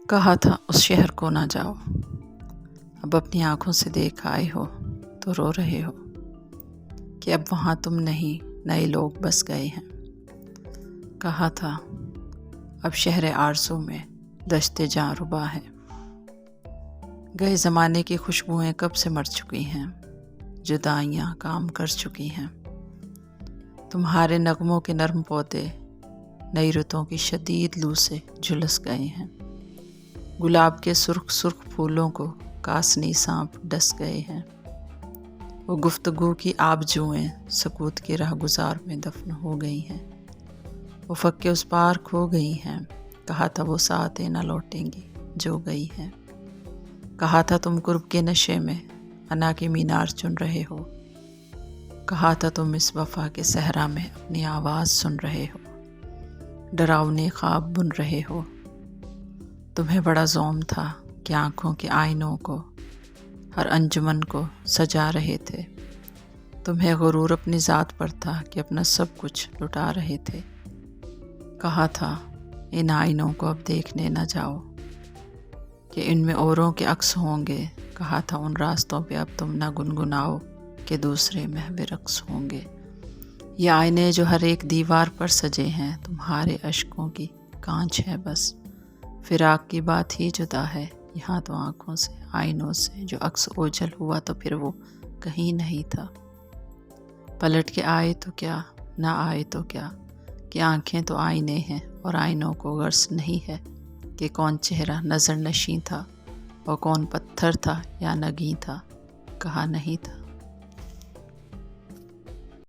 کہا تھا اس شہر کو نہ جاؤ، اب اپنی آنکھوں سے دیکھ آئے ہو تو رو رہے ہو کہ اب وہاں تم نہیں، نئے لوگ بس گئے ہیں۔ کہا تھا اب شہر آرزو میں دشت جاں ربا ہے، گئے زمانے کی خوشبوئیں کب سے مر چکی ہیں، جدائیاں کام کر چکی ہیں، تمہارے نغموں کے نرم پودے نئی رتوں کی شدید لو سے جھلس گئے ہیں، گلاب کے سرخ سرخ پھولوں کو کاسنی سانپ ڈس گئے ہیں، وہ گفتگو کی آبجوئیں سکوت کے راہ گزار میں دفن ہو گئی ہیں، افق کے اس پار کھو گئی ہیں، کہا تھا وہ ساعتیں نہ لوٹیں گی جو گئی ہیں، کہا تھا تم قرب کے نشے میں انا کے مینار چن رہے ہو، کہا تھا تم اس وفا کے صحرا میں اپنی آواز سن رہے ہو، ڈراونے خواب بن رہے ہو، تمہیں بڑا زوم تھا کہ آنکھوں کے آئینوں کو ہر انجمن کو سجا رہے تھے، تمہیں غرور اپنی ذات پر تھا کہ اپنا سب کچھ لٹا رہے تھے، کہا تھا ان آئینوں کو اب دیکھنے نہ جاؤ کہ ان میں اوروں کے عکس ہوں گے، کہا تھا ان راستوں پہ اب تم نہ گنگناؤ کہ دوسرے محو رقص ہوں گے، یہ آئینے جو ہر ایک دیوار پر سجے ہیں تمہارے اشکوں کی کانچ ہے بس، فراق کی بات ہی جدا ہے یہاں تو آنکھوں سے آئینوں سے، جو عکس اوجھل ہوا تو پھر وہ کہیں نہیں تھا، پلٹ کے آئے تو کیا نہ آئے تو کیا، کہ آنکھیں تو آئینے ہیں اور آئینوں کو غرض نہیں ہے کہ کون چہرہ نظر نشیں تھا اور کون پتھر تھا یا نگیں تھا، کہا نہیں تھا۔